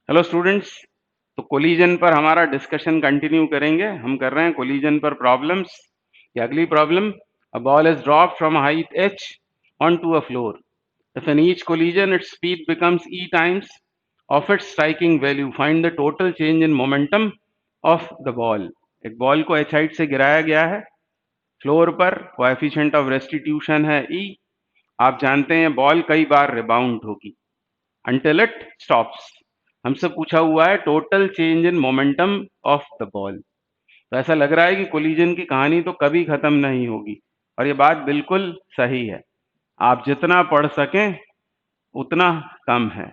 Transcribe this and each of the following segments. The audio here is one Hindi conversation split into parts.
Hello students. तो कोलिजन पर हमारा डिस्कशन कंटिन्यू करेंगे। हम कर रहे हैं कोलिजन पर प्रॉब्लम्स। ये अगली problem, a ball is dropped from height h onto a floor. If in each collision its speed becomes e times of its striking value, find the total change in momentum of the ball. एक बॉल को h हाइट से गिराया गया है फ्लोर पर, कोएफिशिएंट ऑफ रेस्टिट्यूशन है e। आप जानते हैं बॉल कई बार रिबाउंड होगी until it stops। हमसे पूछा हुआ है total change in momentum of the ball. तो ऐसा लग रहा है कि कोलिजन की कहानी तो कभी खत्म नहीं होगी, और ये बात बिल्कुल सही है। आप जितना पढ़ सकें उतना कम है।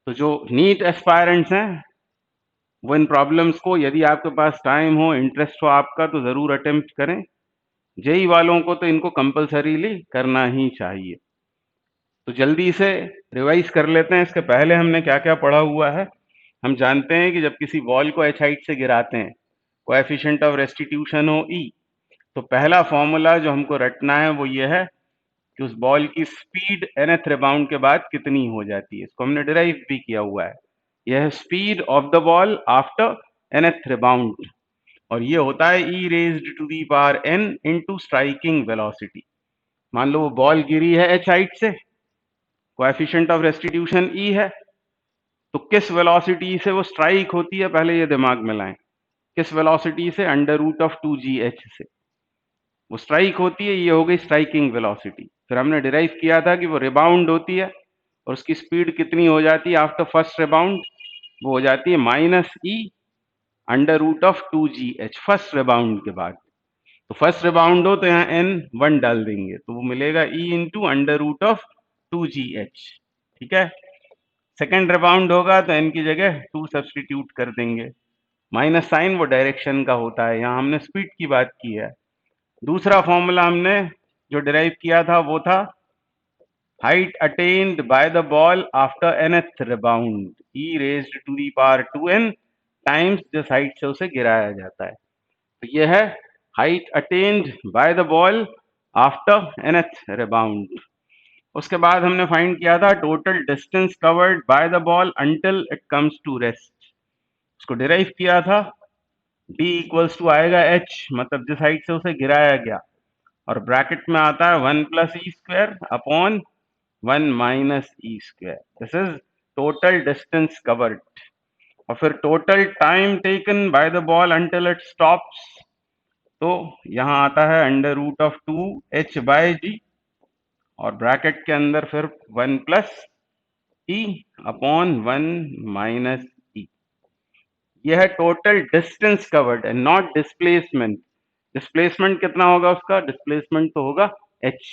तो जो नीट एस्पायरेंट्स हैं वो इन प्रॉब्लम्स को, यदि आपके पास टाइम हो, इंटरेस्ट हो आपका, तो जरूर अटेम्प्ट करें। जेई वालों को तो इनको कंपलसरीली करना ही चाहिए। तो जल्दी से रिवाइज कर लेते हैं। इसके पहले हमने क्या क्या पढ़ा हुआ है। हम जानते हैं कि जब किसी बॉल को h हाइट से गिराते हैं, कोएफिशिएंट ऑफ रेस्टिट्यूशन हो e, तो पहला फॉर्मूला जो हमको रटना है वो ये है कि उस बॉल की स्पीड nth रिबाउंड के बाद कितनी हो जाती है। इसको हमने डिराइव भी किया हुआ है। यह है speed of the ball after nth rebound, और ये होता है e raised to the power n into striking velocity. मान लो वो बॉल गिरी है h हाइट से, कोएफिशिएंट ऑफ रेस्टिट्यूशन e है, तो किस वेलोसिटी से वो स्ट्राइक होती है पहले ये दिमाग में लाएं। किस वेलोसिटी से? अंडर रूट ऑफ 2gh से वो स्ट्राइक होती है। ये हो गई स्ट्राइकिंग वेलोसिटी। फिर हमने डिराइव किया था कि वो रिबाउंड होती है और उसकी स्पीड कितनी हो जाती है आफ्टर फर्स्ट रिबाउंड? वो हो जाती है minus e under root of 2gh first rebound के बाद। तो फर्स्ट रिबाउंड हो तो यहाँ n 1 डाल देंगे तो वो मिलेगा e into under root of 2gh। ठीक है। सेकेंड रिबाउंड होगा तो n की जगह 2 सब्सटीट्यूट कर देंगे। माइनस साइन वो डायरेक्शन का होता है, यहाँ हमने स्पीड की बात की है। दूसरा फॉर्मूला हमने जो डिराइव किया था वो था height attained by the ball after nth rebound, e raised to the power 2n times जिस हाइट से उसे गिराया जाता है। तो ये है height attained by the ball after nth rebound. उसके बाद हमने फाइंड किया था total distance covered by the ball until it comes to rest. उसको डिराइव किया था d इक्वल्स टू आएगा h, मतलब जिस हाइट से उसे गिराया गया, और ब्रैकेट में आता है 1 plus e square upon 1 minus e square. This is total distance covered. और फिर total time taken by the ball until it stops, तो यहाँ आता है under root of 2h by g, और ब्रैकेट के अंदर फिर 1 plus e upon 1 minus e. यह है total distance covered and not displacement. Displacement कितना होगा उसका? डिस्प्लेसमेंट तो होगा h।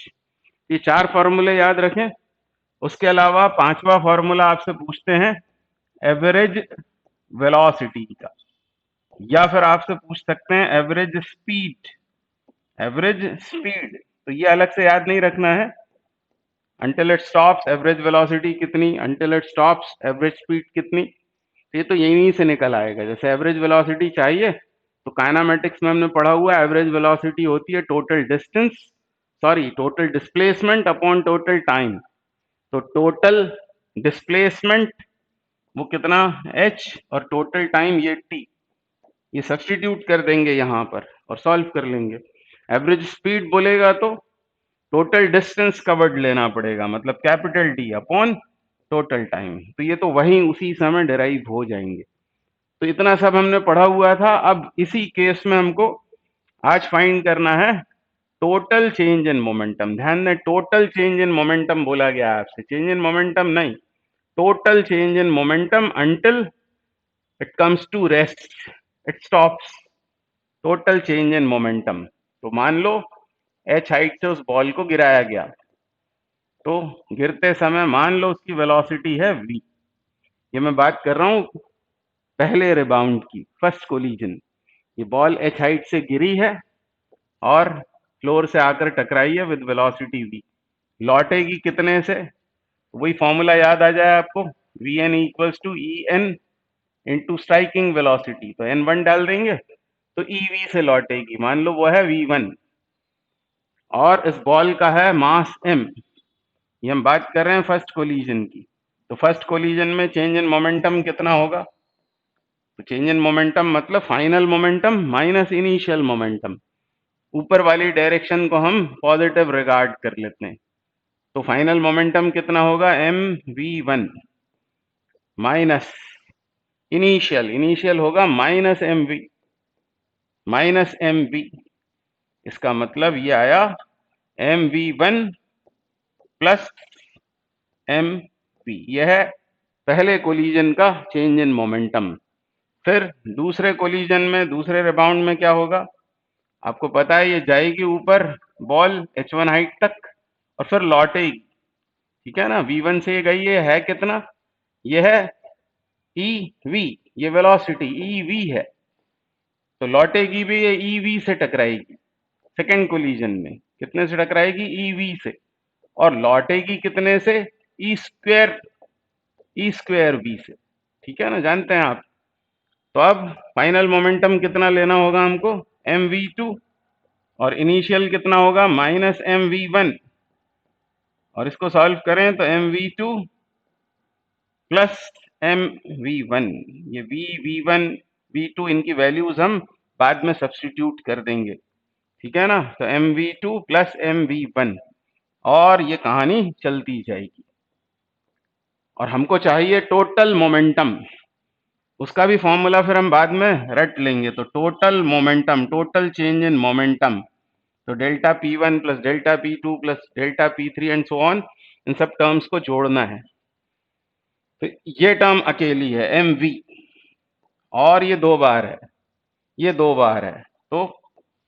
ये चार फॉर्मूले याद रखें। उसके अलावा पांचवा फॉर्मूला आपसे पूछते हैं एवरेज वेलोसिटी का, या फिर आपसे पूछ सकते हैं एवरेज स्पीड। एवरेज स्पीड तो ये अलग से याद नहीं रखना है। Until it stops average velocity कितनी, until it stops average speed कितनी, ये तो यहीं से निकल आएगा। जैसे एवरेज वेलोसिटी चाहिए तो काइनेमेटिक्स में हमने पढ़ा हुआ है एवरेज वेलोसिटी होती है total distance, sorry total displacement upon total time. तो टोटल डिस्प्लेसमेंट वो कितना h, और टोटल टाइम ये t। ये सब्स्टिट्यूट कर देंगे यहाँ पर और सॉल्व कर लेंगे। एवरेज स्पीड बोलेगा तो टोटल डिस्टेंस कवर्ड लेना पड़ेगा, मतलब capital D upon total time. तो ये तो वहीं उसी समय डिराइव हो जाएंगे। तो इतना सब हमने पढ़ा हुआ था। अब इसी केस में हमको आज फाइंड करना है टोटल चेंज इन मोमेंटम। ध्यान दें, टोटल चेंज इन मोमेंटम बोला गया है आपसे, चेंज इन मोमेंटम नहीं, total change in momentum until it comes to rest, it stops. Total change in momentum. तो मान लो h हाइट से उस बॉल को गिराया गया, तो गिरते समय मान लो उसकी वेलोसिटी है v। ये मैं बात कर रहा हूं पहले रिबाउंड की, फर्स्ट कोलिजन। ये बॉल h हाइट से गिरी है और फ्लोर से आकर टकराई है विद वेलोसिटी v। लौटेगी कितने से? वही फॉर्मूला याद आ जाए आपको, V N equals to E N into striking velocity. तो n1 डाल देंगे तो ev से लौटेगी, मान लो वो है v1, और इस बॉल का है मास m। ये हम बात कर रहे हैं फर्स्ट कोलिजन की। तो फर्स्ट कोलिजन में चेंज इन मोमेंटम कितना होगा? तो चेंज इन मोमेंटम मतलब final momentum minus initial momentum. ऊपर वाली डायरेक्शन को हम पॉजिटिव रिगार्ड कर लेते हैं। तो फाइनल मोमेंटम कितना होगा? mv1 माइनस इनिशियल होगा माइनस mv। इसका मतलब ये आया mv1 प्लस mv। यह है पहले कोलिजन का चेंज इन मोमेंटम। फिर दूसरे कोलिजन में, दूसरे रिबाउंड में क्या होगा? आपको पता है ये जाएगी ऊपर बॉल h1 हाइट तक और फिर लौटेगी, ठीक है ना। v1 से ये गई है कितना? ये है ev, ये वेलोसिटी ev है। तो लौटेगी भी ये ev से टकराएगी। सेकेंड कोलिजन में कितने से टकराएगी? ev से। और लौटेगी कितने से? ई स्क्वायर v से, ठीक है ना, जानते हैं आप। तो अब फाइनल मोमेंटम कितना लेना होगा हमको? mv2। और इनिशियल कितना होगा? Minus mv1। और इसको सॉल्व करें तो mv2 प्लस mv1, ये v1 v2 इनकी वैल्यूज हम बाद में सब्स्टिट्यूट कर देंगे, ठीक है ना। तो mv2 प्लस mv1 और ये कहानी चलती जाएगी। और हमको चाहिए टोटल मोमेंटम, उसका भी फॉर्मूला फिर हम बाद में रट लेंगे। तो total momentum, total change in momentum, तो delta P1 plus delta P2 plus delta P3 and so on, इन सब टर्म्स को जोड़ना है। तो ये टर्म अकेली है mv, और ये 2 बार है, ये 2 बार है, तो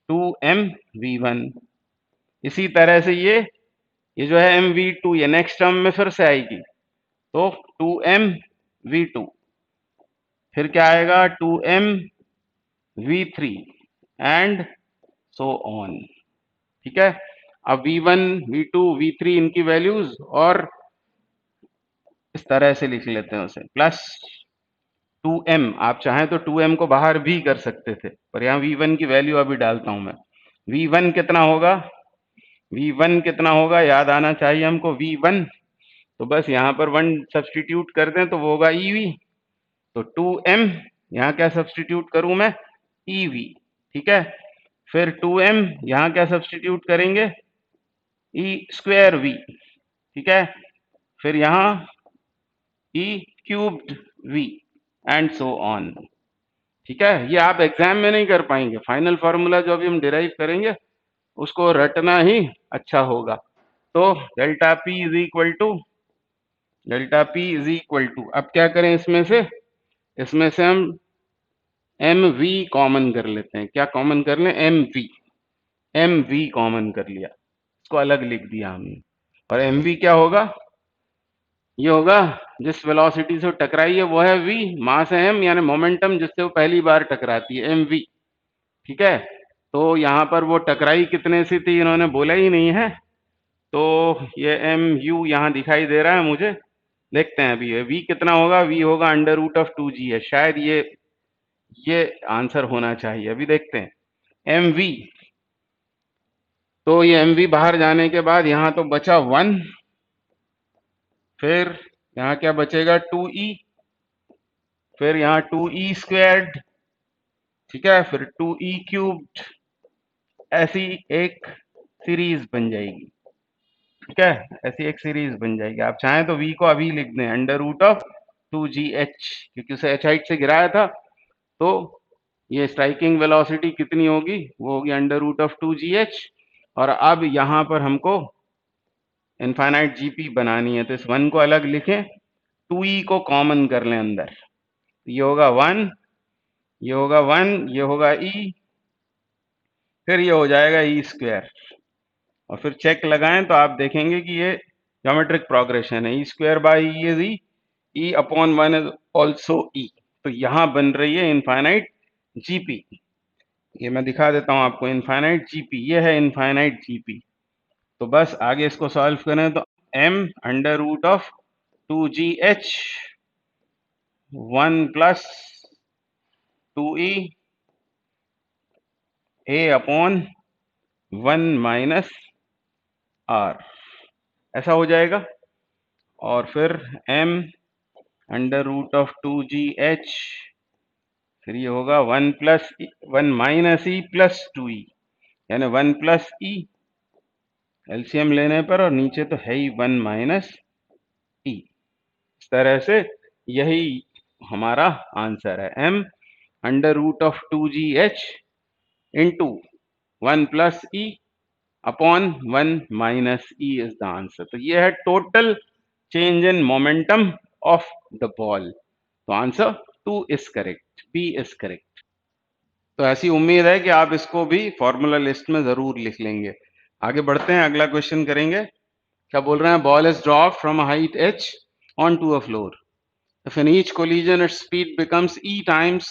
2mv1। इसी तरह से ये जो है mv2, ये नेक्स्ट टर्म में फिर से आएगी, तो 2mv2। फिर क्या आएगा? 2mv3 एंड सो ऑन, ठीक है। अब v1 v2 v3 इनकी वैल्यूज और इस तरह से लिख लेते हैं उसे, प्लस 2m। आप चाहें तो 2m को बाहर भी कर सकते थे, पर यहाँ v1 की वैल्यू अभी डालता हूं मैं। v1 कितना होगा? v1 कितना होगा याद आना चाहिए हमको। v1 तो बस यहाँ पर 1 सब्स्टिट्यूट कर दें तो वो होगा ev। तो 2m यहाँ क्या सब्स्टिट्यूट करूं मैं? ev, ठीक है। फिर 2m यहाँ क्या सब्स्टिट्यूट करेंगे? e स्क्वायर v, ठीक है। फिर यहाँ e cubed v and so on, ठीक है। ये आप एग्जाम में नहीं कर पाएंगे। फाइनल फार्मूला जो अभी हम डिराइव करेंगे उसको रटना ही अच्छा होगा। तो delta p is equal to, अब क्या करें इसमें से हम mv कॉमन कर लेते हैं। क्या कॉमन कर लें? mv कॉमन कर लिया, इसको अलग लिख दिया हमने। और mv क्या होगा? ये होगा जिस वेलोसिटी से वो टकराई है वो है v, मास है m, यानी मोमेंटम जिससे वो पहली बार टकराती है mv, ठीक है। तो यहाँ पर वो टकराई कितने से थी इन्होंने बोला ही नहीं है, तो ये mu यहाँ दिखाई दे रहा है मुझे। देखते हैं अभी v कितना होगा। v होगा अंडर रूट ऑफ 2g है, शायद ये आंसर होना चाहिए। अभी देखते हैं mv। तो ये mv बाहर जाने के बाद यहाँ तो बचा 1, फिर यहाँ क्या बचेगा? 2e, फिर यहाँ 2e स्क्वायर्ड, ठीक है, फिर 2e क्यूब्ड। ऐसी एक सीरीज बन जाएगी, ठीक है, ऐसी एक सीरीज बन जाएगी। आप चाहें तो v को अभी लिख दें अंडर रूट ऑफ 2gh, क्योंकि उसे h हाइट से गिराया था। तो ये स्ट्राइकिंग वेलोसिटी कितनी होगी? वो होगी अंडर रूट ऑफ 2gh। और अब यहाँ पर हमको इनफाइनाइट जीपी बनानी है, तो इस 1 को अलग लिखें, 2e को कॉमन कर लें अंदर। ये होगा 1, ये होगा 1, ये होगा e, फिर ये हो जाएगा e स्क्वायर। और फिर चेक लगाएं तो आप देखेंगे कि ये ज्योमेट्रिक प्रोग्रेशन है। E square by e is e upon 1 is also e. तो यहाँ बन रही है इनफाइनाइट जीपी। ये मैं दिखा देता हूँ आपको, इनफाइनाइट जीपी, ये है इनफाइनाइट जीपी। तो बस आगे इसको सॉल्व करें तो m under root of 2gh 1 plus 2e a upon 1 minus r, ऐसा हो जाएगा। और फिर m under root of 2gh, फिर ये होगा 1 माइनस ई प्लस 2e, यानी 1 प्लस ई एलसीएम लेने पर, और नीचे तो है ही 1 माइनस ई। इस तरह से यही हमारा आंसर है, m under root of 2gh into 1 plus e upon 1 minus e is the answer. तो ये है total change in momentum of the ball. तो answer 2 is correct, B is correct. तो ऐसी उम्मीद है कि आप इसको भी फॉर्मूला लिस्ट में जरूर लिख लेंगे। आगे बढ़ते हैं, अगला क्वेश्चन करेंगे। क्या बोल रहे हैं? Ball is drop from a height h onto a floor. If in each collision its speed becomes e times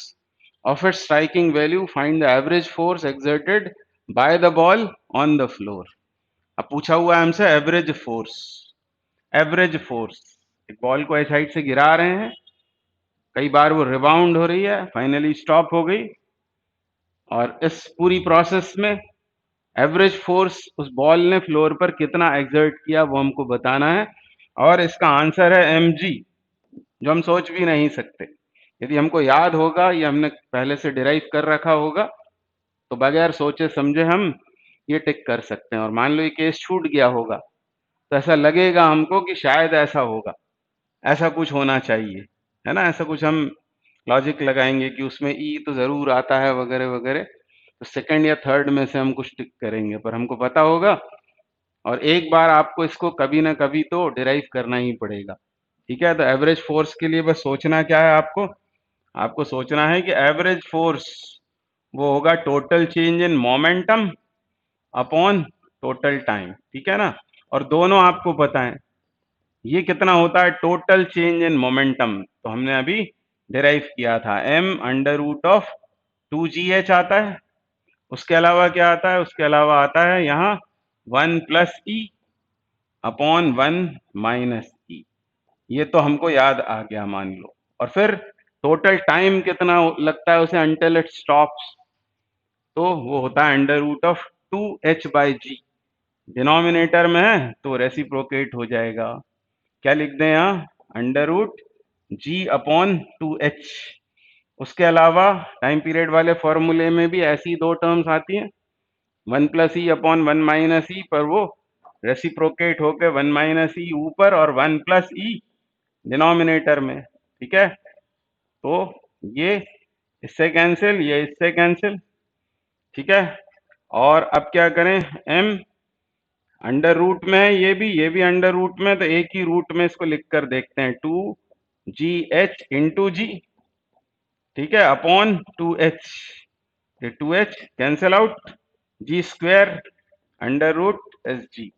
of its striking value, find the average force exerted by the ball on the floor. अब पूछा हुआ है हमसे एवरेज फोर्स। एवरेज फोर्स, एक बॉल को इस हाइट से गिरा रहे हैं, कई बार वो रिबाउंड हो रही है, फाइनली स्टॉप हो गई, और इस पूरी प्रोसेस में एवरेज फोर्स उस बॉल ने फ्लोर पर कितना एग्जर्ट किया वो हमको बताना है, और इसका आंसर है mg, जो हम सोच भी नहीं सकते। यदि हमको याद होगा या हमने पहले से डिराइव कर रखा होगा तो बगैर सोचे समझे हम ये टिक कर सकते हैं। और मान लो ये केस छूट गया होगा तो ऐसा लगेगा हमको कि शायद ऐसा होगा, ऐसा कुछ होना चाहिए, है ना, ऐसा कुछ हम लॉजिक लगाएंगे कि उसमें ई तो जरूर आता है वगैरह वगैरह, तो सेकंड या थर्ड में से हम कुछ टिक करेंगे, पर हमको पता होगा। और एक बार आपको इसको कभी ना कभी तो डिराइव करना ही पड़ेगा, ठीक है। तो एवरेज फोर्स के लिए बस सोचना क्या है, आपको आपको सोचना है कि एवरेज फोर्स वो होगा total change in momentum upon total time, ठीक है ना। और दोनों आपको पता है, ये कितना होता है टोटल चेंज इन मोमेंटम, तो हमने अभी डिराइव किया था, m under root of 2gh आता है। उसके अलावा क्या आता है? उसके अलावा आता है यहाँ 1 प्लस ई अपॉन 1 माइनस ई, ये तो हमको याद आ गया मान लो। और फिर टोटल टाइम कितना लगता है उसे अंटिल इट स्टॉप्स, तो वो होता है under root of 2h by G. Denominator में है तो रेसिप्रोकेट हो जाएगा, क्या लिख दें यहाँ? अंडर रूट जी अपॉन 2h। उसके अलावा टाइम पीरियड वाले फॉर्मूले में भी ऐसी दो टर्म्स आती हैं, 1 प्लस ई अपॉन 1 माइनस ई, पर वो रेसिप्रोकेट होकर 1 माइनस ई ऊपर और 1 प्लस ई डिनोमिनेटर में, ठीक है। तो ये इससे कैंसिल, ये इससे कैंसिल, ठीक है। और अब क्या करें? m अंडर रूट में है, ये भी अंडर रूट में, तो एक ही रूट में इसको लिख कर देखते हैं, 2gh इंटू जी, ठीक है, अपॉन 2h, ये 2h cancel out, g square under root s g,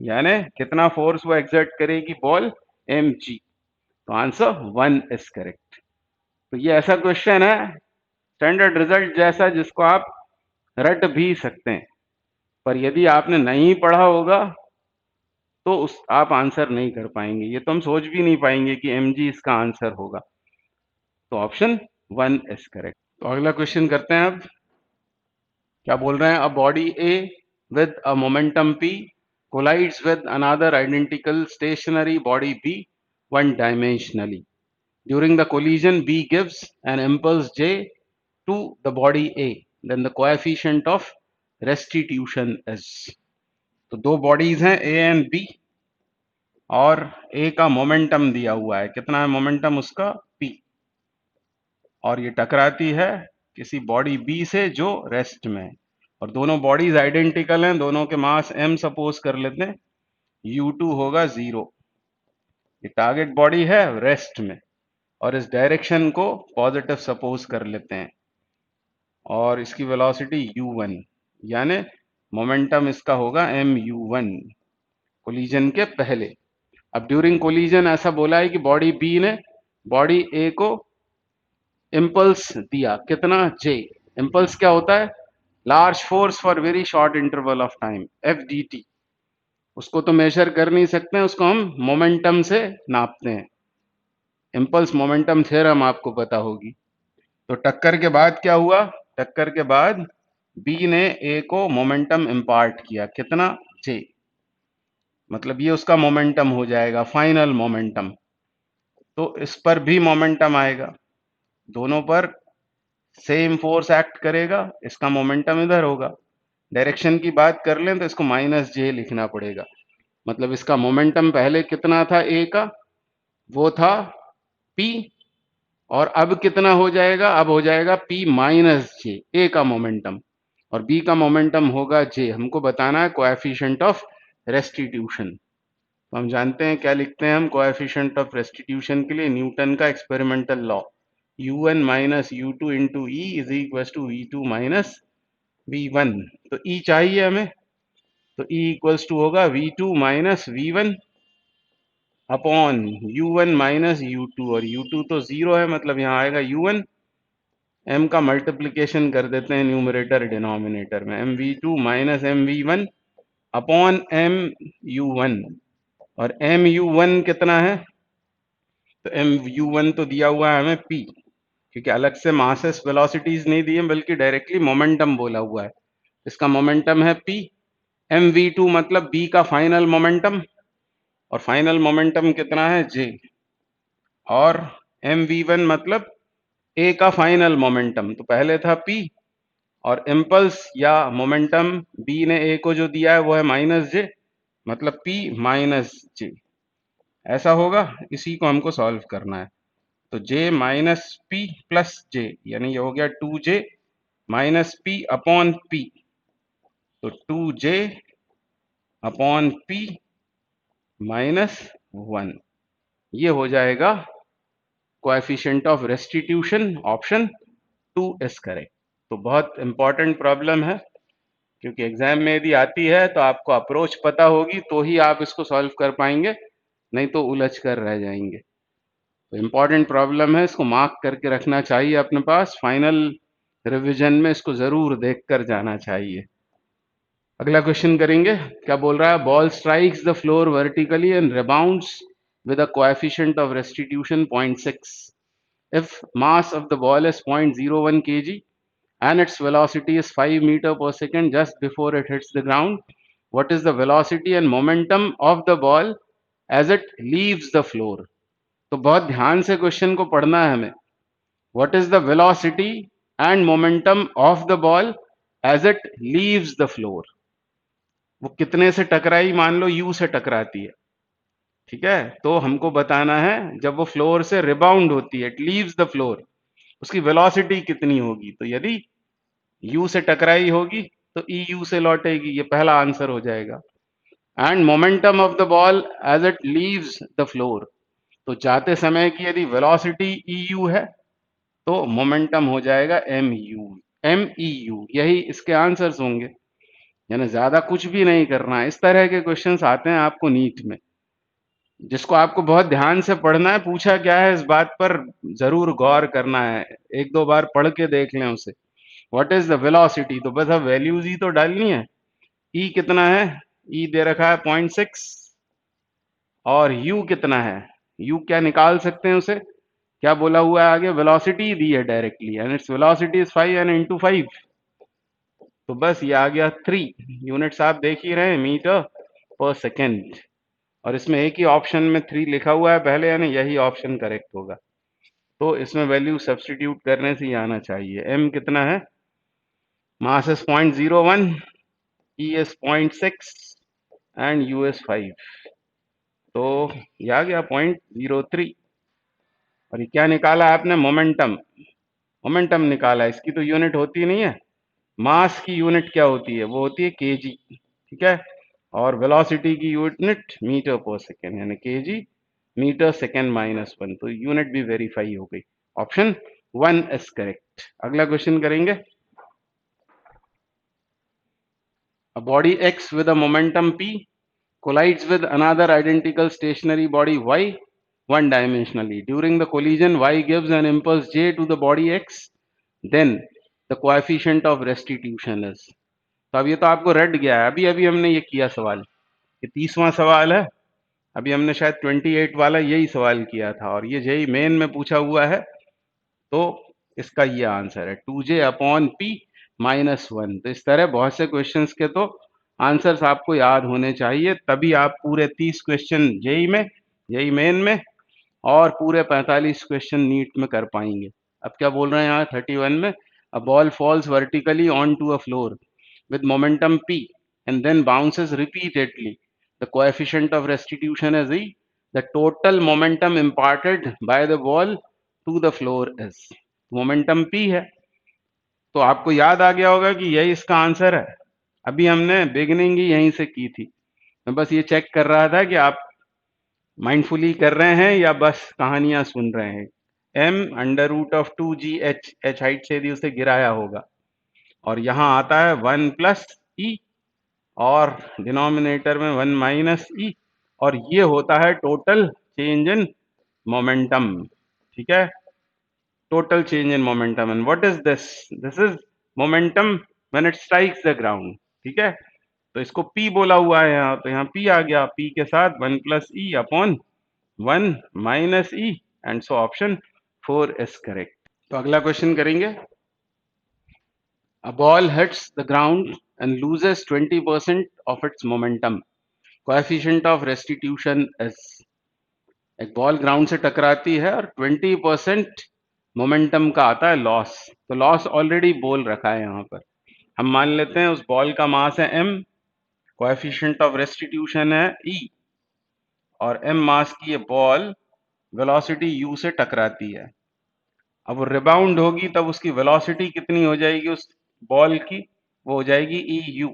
यानी कितना फोर्स वो एग्जर्ट करेगी बॉल? mg। तो आंसर 1 इज करेक्ट। तो ये ऐसा क्वेश्चन है स्टैंडर्ड रिजल्ट जैसा जिसको आप रट भी सकते हैं, पर यदि आपने नहीं पढ़ा होगा तो उस आप आंसर नहीं कर पाएंगे, ये तो हम सोच भी नहीं पाएंगे कि mg इसका आंसर होगा। तो ऑप्शन 1 इज करेक्ट। तो अगला क्वेश्चन करते हैं अब। क्या बोल रहे हैं? A body A with a momentum p collides with another identical stationary body b one dimensionally. During the collision, b gives an impulse j to the body a. Then the coefficient of restitution is. तो दो बॉडीज हैं ए एंड बी, और ए का मोमेंटम दिया हुआ है, कितना है मोमेंटम उसका? p, और ये टकराती है किसी बॉडी बी से जो रेस्ट में है, और दोनों बॉडीज आइडेंटिकल हैं, दोनों के मास m सपोज कर लेते हैं, u2 होगा 0। ये टारगेट बॉडी है रेस्ट में, और इस डायरेक्शन को पॉजिटिव सपोज कर लेते हैं, और इसकी वेलोसिटी u1, यानी मोमेंटम इसका होगा mu1 कोलिजन के पहले। अब ड्यूरिंग कोलिजन ऐसा बोला है कि बॉडी बी ने बॉडी ए को इम्पल्स दिया, कितना? j। इम्पल्स क्या होता है? Large force for very short interval of time, F D T. उसको तो मेजर कर नहीं सकते हैं, उसको हम मोमेंटम से नापते हैं। इम्पल्स मोमेंटम थ्योरम आपको पता होगी। तो टक्कर के बाद क्या हुआ? टक्कर के बाद बी ने ए को मोमेंटम इम्पार्ट किया, कितना? j। मतलब ये उसका मोमेंटम हो जाएगा, फाइनल मोमेंटम। तो इस पर भी मोमेंटम आएगा, दोनों पर सेम फोर्स एक्ट करेगा, इसका मोमेंटम इधर होगा। डायरेक्शन की बात कर लें तो इसको माइनस जे लिखना पड़ेगा। मतलब इसका मोमेंटम पहले कितना था ए का, वो था पी, और अब कितना हो जाएगा, अब हो जाएगा पी माइनस जे, ए का मोमेंटम, और बी का मोमेंटम होगा जे। हमको बताना है कोएफिशिएंट ऑफ रेस्टिट्यूशन। तो हम जानते हैं क्या लिखते हैं हम कोएफिशिएंट ऑफ रेस्टिट्यूशन के लिए, न्यूटन का experimental law, u1 minus u two into e is equal to v2 minus v1। तो ई चाहिए हमें, तो E इक्वल्स टू होगा v2 minus v1 upon u1 minus u2, और u2 तो जीरो है, मतलब यहाँ आएगा u1, m का मल्टीप्लिकेशन कर देते हैं न्यूमरेटर डिनोमिनेटर में, mv2 minus mv1 upon mu1, और mu1 कितना है, तो mu1 तो दिया हुआ है हमें p, क्योंकि अलग से मासेस वेलोसिटीज नहीं दिए बल्कि डायरेक्टली मोमेंटम बोला हुआ है। इसका मोमेंटम है p, mv2 मतलब b का फाइनल मोमेंटम, और फाइनल मोमेंटम कितना है j, और mv1 मतलब a का फाइनल मोमेंटम, तो पहले था p, और इम्पल्स या मोमेंटम b ने a को जो दिया है वो है माइनस जे, मतलब p माइनस जे। ऐसा होगा, इसी को हमको सॉल्व करना है। तो j माइनस पी प्लस जे, यानी ये हो गया 2j minus P upon P, तो 2j अपॉन पी माइनस 1, ये हो जाएगा coefficient of restitution, option 2 is correct. तो बहुत इंपॉर्टेंट प्रॉब्लम है, क्योंकि एग्जाम में यदि आती है तो आपको अप्रोच पता होगी तो ही आप इसको सॉल्व कर पाएंगे, नहीं तो उलझ कर रह जाएंगे। तो इम्पॉर्टेंट प्रॉब्लम है, इसको मार्क करके रखना चाहिए अपने पास, फाइनल रिवीजन में इसको जरूर देख कर जाना चाहिए। अगला क्वेश्चन करेंगे, क्या बोल रहा है, ball strikes the floor vertically and rebounds with a coefficient of restitution 0.6. If mass of the ball is 0.01 kg and its velocity is 5 meter per second just before it hits the ground, what is the velocity and momentum of the ball as it leaves the floor? तो बहुत ध्यान से क्वेश्चन को पढ़ना है हमें। What is the velocity and momentum of the ball as it leaves the floor? वो कितने से टकराई, मान लो u से टकराती है, ठीक है, तो हमको बताना है जब वो फ्लोर से रिबाउंड होती है, इट लीव्स द फ्लोर, उसकी वेलोसिटी कितनी होगी। तो यदि u से टकराई होगी तो eu से लौटेगी, ये पहला आंसर हो जाएगा। And momentum of the ball as it leaves the floor, तो जाते समय की यदि वेलोसिटी eu है तो मोमेंटम हो जाएगा meu, यही इसके आंसर्स होंगे, यानी ज्यादा कुछ भी नहीं करना है। इस तरह के क्वेश्चंस आते हैं आपको नीट में, जिसको आपको बहुत ध्यान से पढ़ना है, पूछा क्या है इस बात पर जरूर गौर करना है, एक दो बार पढ़ के देख लें उसे। व्हाट इज द वेलोसिटी, तो बस अब वैल्यूज ही तो डालनी है। ई कितना है, ई दे रखा है 0.6, और यू कितना है, यू क्या निकाल सकते हैं उसे, क्या बोला हुआ है आगे, वेलोसिटी दी है directly, and its velocity is 5 and into 5, तो बस ये आ गया 3 यूनिट्स, आप देख ही रहे हैं, मीटर पर सेकेंड, और इसमें एक ही ऑप्शन में 3 लिखा हुआ है पहले, यानी यही ऑप्शन करेक्ट होगा। तो इसमें वैल्यू सब्स्टिट्यूट करने से ही आना चाहिए। m कितना है, mass is 0.01, e is 0.6 and u is 5, तो ये आ गया 0.03। और ये क्या निकाला आपने, मोमेंटम, मोमेंटम निकाला, इसकी तो यूनिट होती नहीं है, मास की यूनिट क्या होती है, वो होती है केजी, ठीक है, और वेलोसिटी की यूनिट मीटर पर सेकेंड, यानी केजी मीटर सेकेंड माइनस 1, तो यूनिट भी वेरीफाई हो गई, ऑप्शन 1 इज करेक्ट। अगला क्वेश्चन करेंगे, a body x with a momentum p collides with another identical stationary body y one dimensionally. During the collision, y gives an impulse j to the body x, then the coefficient of restitution is. तो अब ये तो आपको रट गया है, अभी अभी हमने ये किया सवाल, ये 30वां सवाल है, अभी हमने शायद 28 वाला यही सवाल किया था, और ये यही मेन में पूछा हुआ है, तो इसका ये आंसर है 2j अपॉन पी माइनस 1। तो इस तरह बहुत से क्वेश्चंस के तो आंसर्स आपको याद होने चाहिए, तभी आप पूरे 30 क्वेश्चन जेई मेन में और पूरे 45 क्वेश्चन नीट में कर पाएंगे। अब क्या बोल रहे हैं यहाँ 31 में, a ball falls vertically on to a floor with momentum p and then bounces repeatedly. The coefficient of restitution is e. The total momentum imparted by the ball to the floor is. Momentum p है, तो आपको याद आ गया होगा कि यही इसका आंसर है। अभी हमने बिगिनिंग ही यहीं से की थी। मैं बस ये चेक कर रहा था कि आप माइंडफुली कर रहे हैं या बस कहानियां सुन रहे हैं। m under root of 2gh, h height से यदि उसे गिराया होगा, और यहाँ आता है 1 प्लस ई और डिनोमिनेटर में 1 माइनस ई, और ये होता है टोटल चेंज इन मोमेंटम। ठीक है, total change in momentum. And what is this? This is momentum when it strikes the ground. ठीक है, तो इसको P बोला हुआ है यहाँ, तो यहाँ P आ गया, P के साथ 1 plus e upon 1 minus E, and so option 4 is correct. तो अगला क्वेश्चन करेंगे। A ball hits the ground and loses 20% of its momentum. Coefficient of restitution is. एक बॉल ग्राउंड से टकराती है और 20% मोमेंटम का आता है लॉस। तो लॉस ऑलरेडी बोल रखा है यहाँ पर। हम मान लेते हैं उस बॉल का मास है m, कोएफिशिएंट ऑफ रेस्टिट्यूशन है e, और m मास की ये बॉल वेलोसिटी u से टकराती है। अब वो रिबाउंड होगी तब उसकी वेलोसिटी कितनी हो जाएगी उस बॉल की? वो हो जाएगी eu।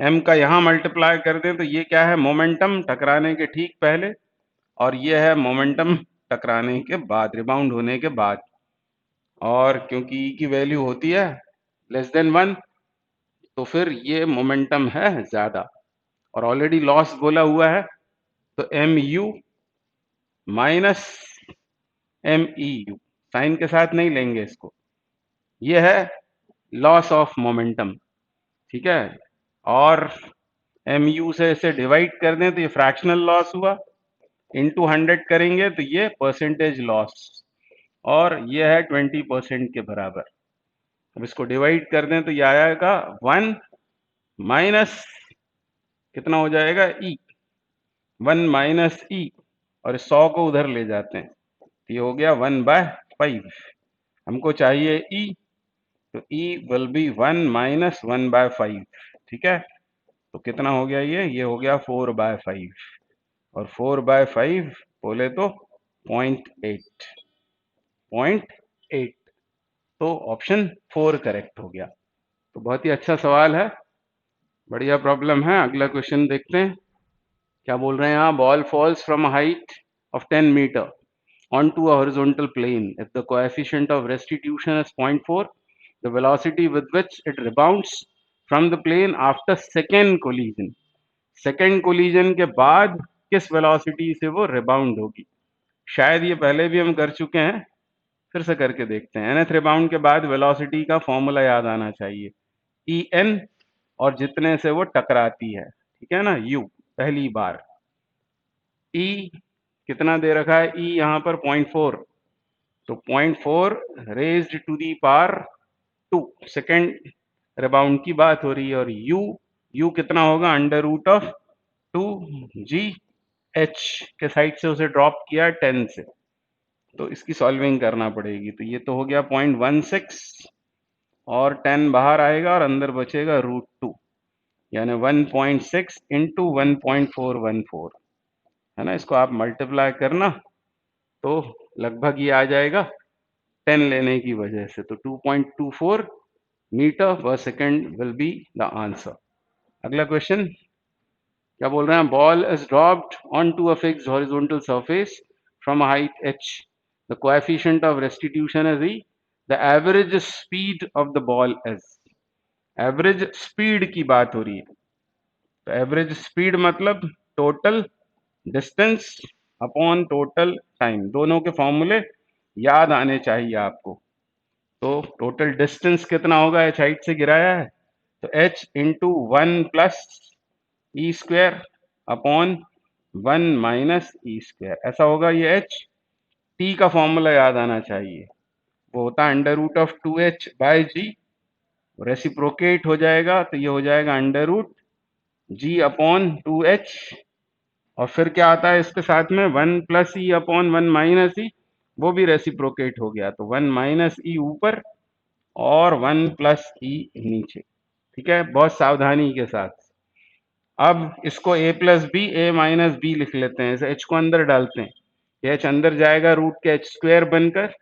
m का यहाँ मल्टीप्लाई कर दें तो ये क्या है? मोमेंटम टकराने के ठीक पहले, और ये है मोमेंटम टकराने के बाद, रिबाउंड होने के बाद। और क्योंकि E की वैल्यू होती है लेस देन 1, तो फिर ये मोमेंटम है ज्यादा, और ऑलरेडी लॉस बोला हुआ है, तो mu माइनस meu, साइन के साथ नहीं लेंगे इसको, ये है लॉस ऑफ मोमेंटम। ठीक है, और mu से इसे डिवाइड कर दें तो ये फ्रैक्शनल लॉस हुआ, इनटू 100 करेंगे तो ये परसेंटेज लॉस, और ये है 20% के बराबर। अब इसको डिवाइड कर दें तो ये आएगा 1 माइनस कितना हो जाएगा? ई, 1 माइनस ई, और 100 को उधर ले जाते हैं तो ये हो गया 1/5। हमको चाहिए ई, तो ई विल बी 1 माइनस 1/5। ठीक है, तो कितना हो गया? ये हो गया 4/5, और 4/5 बोले तो 0.8। तो ऑप्शन 4 करेक्ट हो गया। तो बहुत ही अच्छा सवाल है, बढ़िया प्रॉब्लम है। अगला क्वेश्चन देखते हैं क्या बोल रहे हैं यहाँ। Ball falls from a height of 10 metre onto a horizontal plane. If the coefficient of restitution is 0.4, the velocity with which it rebounds from the plane after second collision. Second collision के बाद किस velocity से वो rebound होगी? शायद ये पहले भी हम कर चुके हैं, फिर से करके देखते हैं। nth rebound के बाद velocity का फॉर्मूला याद आना चाहिए, en, और जितने से वो टकराती है, ठीक है ना, u पहली बार। e कितना दे रखा है? e यहाँ पर 0.4, तो 0.4 raised to the power 2, second rebound की बात हो रही है। और u कितना होगा? अंडर रूट ऑफ 2gh के साइड से उसे ड्रॉप किया 10 से, तो इसकी सॉल्विंग करना पड़ेगी। तो ये तो हो गया 0.16, और 10 बाहर आएगा और अंदर बचेगा √2, यानी 1.6 इंटू 1.414 है ना। इसको आप मल्टीप्लाई करना तो लगभग ये आ जाएगा 10 लेने की वजह से, तो 2.24 मीटर पर second will be the answer. अगला क्वेश्चन क्या बोल रहे हैं? Ball is dropped on to a fixed horizontal surface from a height h. The coefficient of restitution is e. The average speed of the ball is. Average speed की बात हो रही है, तो एवरेज स्पीड मतलब total distance upon total time, दोनों के फॉर्मूले याद आने चाहिए आपको। तो टोटल डिस्टेंस कितना होगा? h हाइट से गिराया है, तो h into 1 plus e square upon 1 minus e square, ऐसा होगा ये h। t का फॉर्मूला याद आना चाहिए, वो होता है under root of 2h by g, reciprocate हो जाएगा तो ये हो जाएगा अंडर रूट जी अपॉन 2h, और फिर क्या आता है इसके साथ में 1 प्लस ई अपॉन 1 माइनस ई, वो भी रेसिप्रोकेट हो गया, तो 1 माइनस ई ऊपर और 1 प्लस ई नीचे। ठीक है, बहुत सावधानी के साथ। अब इसको a plus B A minus B लिख लेते हैं, इसे h को अंदर डालते हैं, ये h अंदर जाएगा रूट के h स्क्वायर बनकर,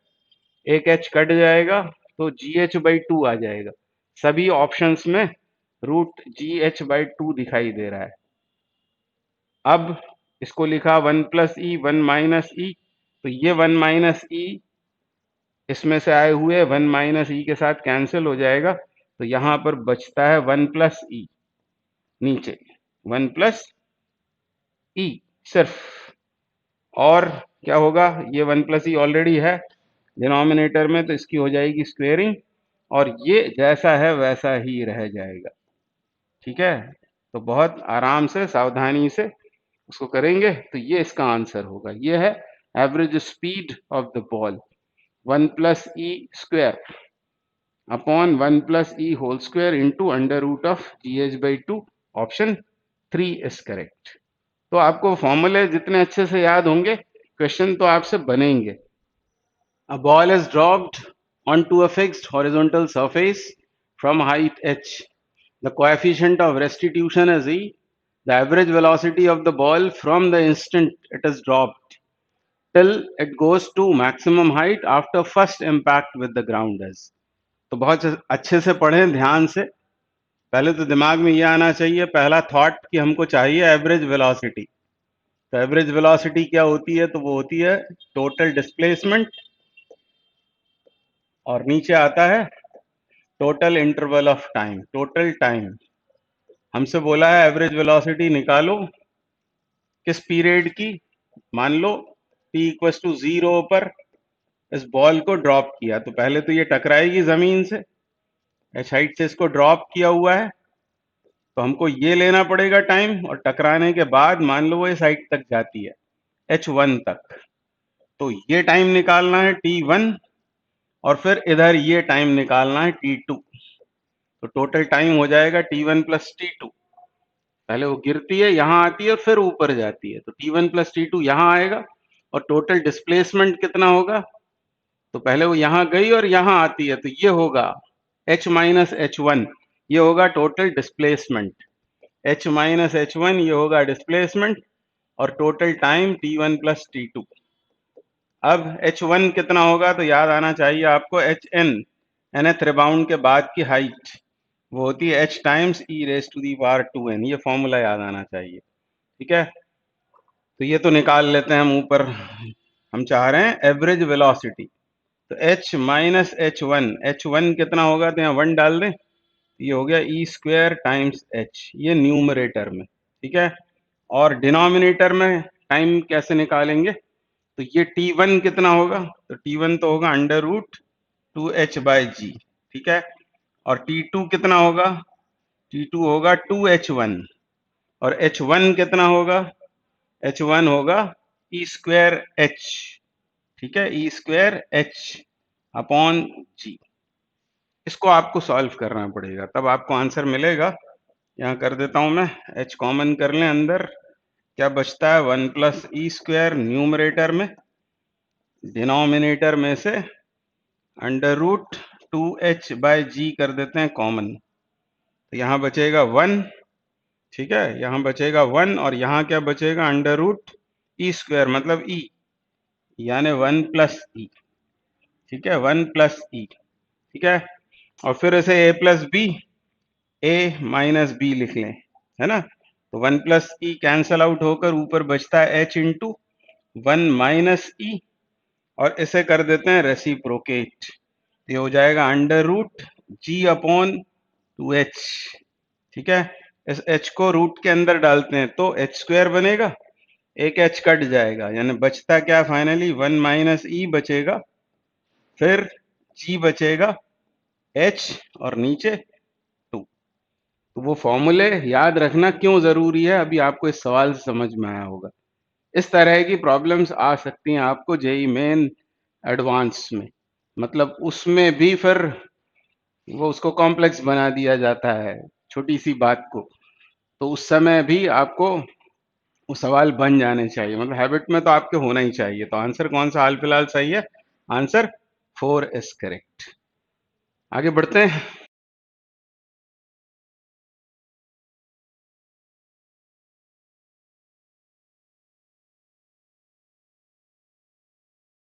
एक h कट जाएगा तो जी एच बाई टू आ जाएगा। सभी ऑप्शंस में root G H by two दिखाई दे रहा है। अब इसको लिखा 1 प्लस ई 1 माइनस ई, तो ये 1 माइनस ई इसमें से आए हुए 1 माइनस ई के साथ कैंसिल हो जाएगा, तो यहां पर बचता है 1 प्लस ई, नीचे 1 प्लस ई सिर्फ। और क्या होगा, ये 1 प्लस ई ऑलरेडी है डिनोमिनेटर में, तो इसकी हो जाएगी स्क्वेयरिंग, और ये जैसा है वैसा ही रह जाएगा। ठीक है, तो बहुत आराम से सावधानी से उसको करेंगे तो ये इसका आंसर होगा। ये है average speed of the ball, 1 plus e square upon 1 plus e whole square into under root of G H by two. Option 3 is correct. तो आपको फॉर्मूले जितने अच्छे से याद होंगे, क्वेश्चन तो आपसे बनेंगे। A ball is dropped onto a fixed horizontal surface from height h. The coefficient of restitution is e. The average velocity of the ball from the instant it is dropped till it goes to maximum height after first impact with the ground is. तो बहुत अच्छे से पढ़ें ध्यान से। पहले तो दिमाग में ये आना चाहिए, पहला थॉट कि हमको चाहिए एवरेज वेलोसिटी। तो एवरेज वेलोसिटी क्या होती है, तो वो होती है टोटल डिस्प्लेसमेंट, और नीचे आता है total interval of time, total time. हमसे बोला है एवरेज वेलोसिटी निकालो किस पीरियड की, मान लो t इक्वस टू 0 पर इस बॉल को ड्रॉप किया, तो पहले तो ये टकराएगी जमीन से, h हाइट से इसको ड्रॉप किया हुआ है, तो हमको ये लेना पड़ेगा टाइम, और टकराने के बाद मान लो वो इस हाइट तक जाती है h1 तक, तो ये टाइम निकालना है t1, और फिर इधर ये टाइम निकालना है t2। तो टोटल टाइम हो जाएगा t1 प्लस t2। पहले वो गिरती है, यहाँ आती है, फिर ऊपर जाती है, तो t1 प्लस t2 यहाँ आएगा। और टोटल डिस्प्लेसमेंट कितना होगा, तो पहले वो यहाँ गई और यहाँ आती है, तो ये होगा h माइनस h1, ये होगा total displacement. h minus h1 ये होगा डिस्प्लेसमेंट, और total time t1 plus t2। अब h1 कितना होगा, तो याद आना चाहिए आपको hn, nth रिबाउंड के बाद की हाइट, वो होती है h times e raise to the power 2n। ये फॉर्मूला याद आना चाहिए। ठीक है, तो ये तो निकाल लेते हैं हम ऊपर। हम चाह रहे हैं एवरेज वेलोसिटी, तो h माइनस h1 कितना होगा, तो यहाँ 1 डाल दें, ये हो गया ई स्क्वायर टाइम्स h, ये न्यूमरेटर में। ठीक है, और डिनोमिनेटर में टाइम कैसे निकालेंगे, तो ये t1 कितना होगा, तो t1 तो होगा अंडर रूट 2h बाई जी। ठीक है, और t2 कितना होगा, t2 होगा 2h1, और h1 कितना होगा, h1 होगा ई स्क्वायर h। ठीक है, ई स्क्वायर h अपॉन जी। इसको आपको सॉल्व करना पड़ेगा, तब आपको आंसर मिलेगा। यहाँ कर देता हूं मैं, h कॉमन कर लें अंदर, क्या बचता है 1 प्लस ई स्क्वायर न्यूमरेटर में, डिनोमिनेटर में से अंडर रूट 2h बाई जी कर देते हैं कॉमन, तो यहाँ बचेगा 1। ठीक है, यहाँ बचेगा 1, और यहाँ क्या बचेगा, अंडर रूट ई स्क्वायर मतलब ई, यानी 1 प्लस ई। ठीक है, 1 प्लस ई। ठीक है, और फिर इसे a plus B A minus B लिख लें, है ना, तो 1 प्लस ई कैंसल आउट होकर ऊपर बचता है h इंटू 1 माइनस ई, और इसे कर देते हैं रेसिप्रोकेट, ये हो जाएगा अंडर रूट जी अपॉन 2h। ठीक है, इस h को रूट के अंदर डालते हैं तो h स्क्वायर बनेगा, एक h कट जाएगा, यानी बचता क्या फाइनली 1 माइनस ई बचेगा, फिर g बचेगा h, और नीचे 2। तो वो फॉर्मूले याद रखना क्यों जरूरी है, अभी आपको इस सवाल से समझ में आया होगा। इस तरह की प्रॉब्लम्स आ सकती हैं आपको जेई मेन एडवांस में, मतलब उसमें भी फिर वो उसको कॉम्प्लेक्स बना दिया जाता है छोटी सी बात को, तो उस समय भी आपको वो सवाल बन जाने चाहिए, मतलब हैबिट में तो आपके होना ही चाहिए। तो आंसर कौन सा हाल फिलहाल सही है? Answer 4 is correct. आगे बढ़ते हैं।